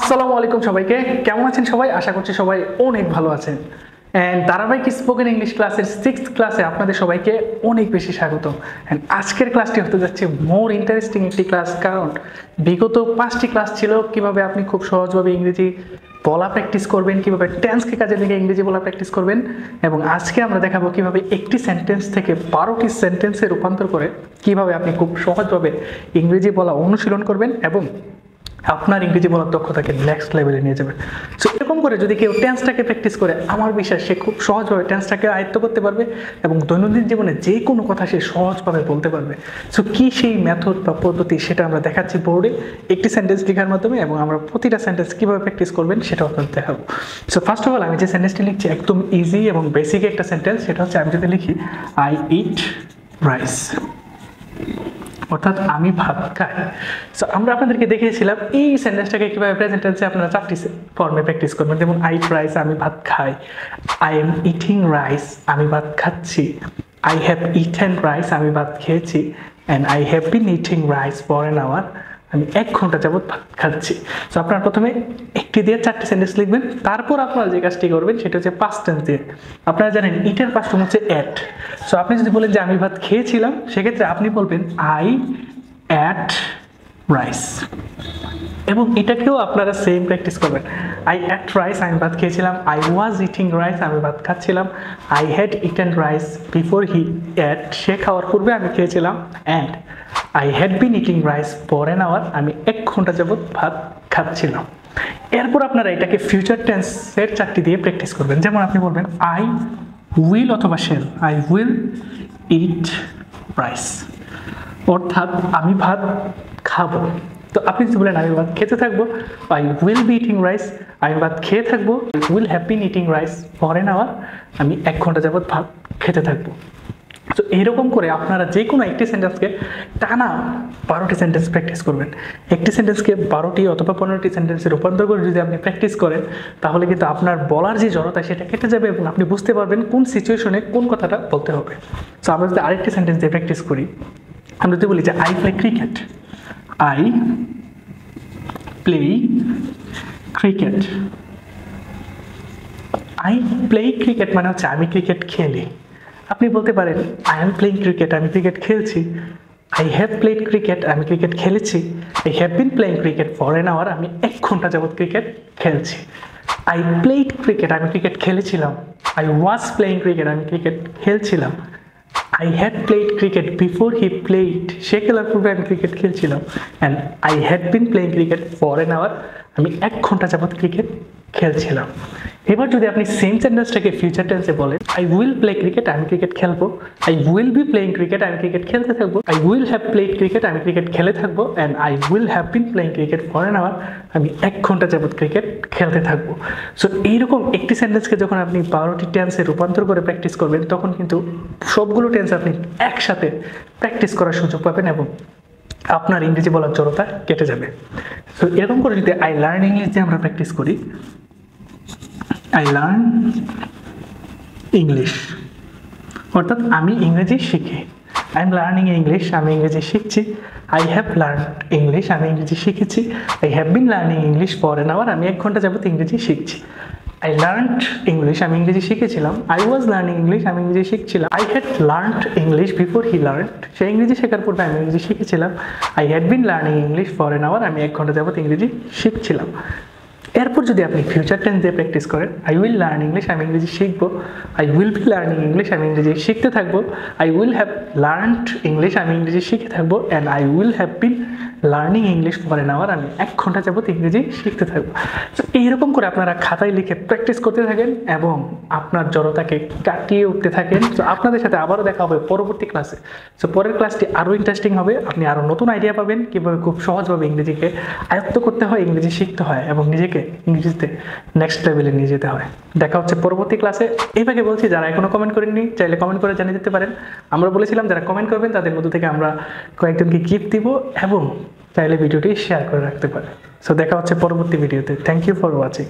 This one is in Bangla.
আসসালামু আলাইকুম সবাইকে, কেমন আছেন সবাই? আশা করছি সবাই অনেক ভালো আছেন। এন্ড ধারাবাহিক স্পোকেন ইংলিশ ক্লাসের 6th ক্লাসে আপনাদের সবাইকে অনেক বেশি স্বাগতম। এন্ড আজকের ক্লাসটি হতে যাচ্ছে মোর ইন্টারেস্টিং একটি ক্লাস, কারণ বিগত 5টি ক্লাস ছিল কিভাবে আপনি খুব সহজভাবে ইংরেজি বলা প্র্যাকটিস করবেন, কিভাবে টেন্সকে কাজে লেগে ইংরেজি বলা প্র্যাকটিস করবেন, এবং আজকে আমরা দেখাবো কিভাবে একটি সেন্টেন্স থেকে 12টি সেন্টেন্সে রূপান্তর করে কিভাবে আপনি খুব সহজভাবে ইংরেজি বলা অনুশীলন করবেন এবং আপনার ইংরেজি বলার দক্ষতাকে নেক্সট লেভেলে নিয়ে যাবেন। সো এরকম করে যদি কেউ টেন্সটাকে প্র্যাকটিস করে, আমার বিশ্বাস সে খুব সহজভাবে টেন্সটাকে আয়ত্ত করতে পারবে এবং দৈনন্দিন জীবনে যে কোনো কথা সে সহজভাবে বলতে পারবে। সো কি সেই মেথড বা পদ্ধতি সেটা আমরা দেখাচ্ছি বোর্ডে একটি সেন্টেন্স লেখার মাধ্যমে, এবং আমরা প্রতিটা সেন্টেন্স কীভাবে প্র্যাকটিস করবেন সেটাও আপনাদের দেখাবো। সো ফার্স্ট অফ অল আমি যে সেন্টেন্সটি লিখছি একদম ইজি এবং বেসিক একটা সেন্টেন্স, সেটা হচ্ছে আমি যদি লিখি আই ইট রাইস, অর্থাৎ আমি ভাত খাই। সো আমরা আপনাদেরকে দেখিয়েছিলাম এই সেন্টেন্সটাকে কীভাবে প্রেজেন্ট টেন্সে আপনারা 4টি ফর্মে প্র্যাকটিস করবেন। যেমন আই ইট রাইস, আমি ভাত খাই; আই এম ইটিং রাইস, আমি ভাত খাচ্ছি; আই হ্যাভ ইটেন রাইস, আমি ভাত খেয়েছি; and I have been eating rice for an hour, আমি 1 ঘন্টা যাবত ভাত খাচ্ছি। সো আপনারা প্রথমে একটি দিয়ে 4টি সেন্টেন্স লিখবেন, তারপর আপনারা যে কাজটি করবেন সেটা হচ্ছে পাস্ট টেন্স দিয়ে। আপনারা জানেন ইটের পাস্ট ফর্ম হচ্ছে অ্যাট। সো আপনি যদি বলেন যে আমি ভাত খেয়েছিলাম, সেক্ষেত্রে আপনি বলবেন আই অ্যাট রাইস, এবং এটাকেও আপনারা সেম প্র্যাকটিস করবেন। আই অ্যাট রাইস, আমি ভাত খেয়েছিলাম; আই ওয়াজ ইটিং রাইস, আমি ভাত খাচ্ছিলাম; I had eaten rice before he ate, সে খাওয়ার পূর্বে আমি খেয়েছিলাম; and I had been eating rice for an hour, আমি 1 ঘন্টা যাবত ভাত খাচ্ছিলাম। এরপর আপনারা এটাকে ফিউচার টেন্সের 4টি দিয়ে প্র্যাকটিস করবেন। যেমন আপনি বলবেন আই উইল অথবা shall, I will eat rice, অর্থাৎ আমি ভাত খাবো। তো আপনি যদি বলেন আমি ভাত খেতে থাকবো, I will be eating rice, আমি ভাত খেয়ে থাকবো; will have been eating rice for an hour, আমি 1 ঘন্টা যাবত ভাত খেতে থাকবো। তো এইরকম করে আপনারা যে কোনো একটি সেন্টেন্সকে টানা 12টি সেন্টেন্স প্র্যাকটিস করবেন। একটি সেন্টেন্সকে 12টি অথবা 15টি সেন্টেন্সে রূপান্তর করে যদি আপনি প্র্যাকটিস করেন, তাহলে কিন্তু আপনার বলার যে জড়তা সেটা কেটে যাবে এবং আপনি বুঝতে পারবেন কোন সিচুয়েশনে কোন কথাটা বলতে হবে। সো আমরা যদি আরেকটি সেন্টেন্স দিয়ে প্র্যাকটিস করি, আমরা যদি বলি যে I play cricket, I play cricket, I play cricket মানে হচ্ছে আমি ক্রিকেট খেলি। আপনি বলতে পারেন আই এম প্লেইং ক্রিকেট, আমি ক্রিকেট খেলছি; আই হ্যাভ প্লেড ক্রিকেট, আমি ক্রিকেট খেলেছি; I have been playing cricket for an hour, আমি 1 ঘন্টা যাবত ক্রিকেট খেলছি; আই প্লেড ক্রিকেট, আমি ক্রিকেট খেলেছিলাম; আই ওয়াজ প্লেইং ক্রিকেট, আমি ক্রিকেট খেলছিলাম; I had played cricket before he played, সে খেলার পূর্বে আমি ক্রিকেট খেলছিলাম; and I had been playing cricket for an hour, আমি 1 ঘন্টা যাবত ক্রিকেট খেলছিলাম। এবার যদি আপনি সেম সেন্টেন্সটাকে ফিউচার টেন্সে বলেন, আই উইল প্লে ক্রিকেট, আমি ক্রিকেট খেলবো; I will be playing cricket, আমি ক্রিকেট খেলতে থাকবো; I will have played cricket, আমি ক্রিকেট খেলে থাকবো; and I will have been playing cricket for an hour, আমি 1 ঘন্টা যাবত ক্রিকেট খেলতে থাকবো। সো এইরকম একটি সেন্টেন্সকে যখন আপনি 12টি টেন্সে রূপান্তর করে প্র্যাকটিস করবেন, তখন কিন্তু সবগুলো টেন্স আপনি একসাথে প্র্যাকটিস করার সুযোগ পাবেন এবং আপনার ইংরেজি বলার জড়তা কেটে যাবে। সো এরকম করে যদি আই লার্ন ইংলিশ দিয়ে আমরা প্র্যাকটিস করি, আই লার্ন ইংলিশ, অর্থাৎ আমি ইংরেজি শিখি; আই এম লার্নিং ইংলিশ, আমি ইংরেজি শিখছি; আই হ্যাভ লার্ন ইংলিশ, আমি ইংরেজি শিখেছি; I have been learning English for an hour, আমি 1 ঘন্টা যাবত ইংরেজি শিখছি; আই লার্নড ইংলিশ, আমি ইংরেজি শিখেছিলাম; আই ওয়াজ লার্নিং ইংলিশ, আমি ইংরেজি শিখছিলাম; I had learned English before he learned, সে ইংরেজি শেখার পূর্বে আমি ইংরেজি শিখেছিলাম; I had been learning English for an hour, আমি 1 ঘন্টা যাবত ইংরেজি শিখছিলাম। এরপর যদি আপনি ফিউচার টেন্স দিয়ে প্র্যাকটিস করেন, আই উইল লার্ন ইংলিশ, আমি ইংরেজি শিখবো; I will be learning English, আমি ইংরেজি শিখতে থাকবো; I will have learned English, আমি ইংরেজি শিখে থাকবো; and I will have been learning English for an hour, আমি 1 ঘন্টা যাবত ইংরেজি শিখতে থাকবো। তো এইরকম করে আপনারা খাতায় লিখে প্র্যাকটিস করতে থাকেন এবং আপনার জড়তাকে কাটিয়ে উঠতে থাকেন। তো আপনাদের সাথে আবারও দেখা হবে পরবর্তী ক্লাসে। তো পরের ক্লাসটি আরও ইন্টারেস্টিং হবে, আপনি আরও নতুন আইডিয়া পাবেন কীভাবে খুব সহজভাবে ইংরেজিকে আয়ত্ত করতে হয়, ইংরেজি শিখতে হয় এবং নিজেকে ইংরেজিতে নেক্সট লেভেলে নিয়ে যেতে হয়। দেখা হচ্ছে পরবর্তী ক্লাসে। এইভাবে বলছি, যারা এখনও কমেন্ট করেননি চাইলে কমেন্ট করে জানিয়ে দিতে পারেন। আমরা বলেছিলাম যারা কমেন্ট করবেন তাদের মধ্যে থেকে আমরা কয়েকজনকে গিফট দিব এবং চাইলে ভিডিওটি শেয়ার করে রাখতে পারেন। সো দেখা হচ্ছে পরবর্তী ভিডিওতে। Thank you for watching.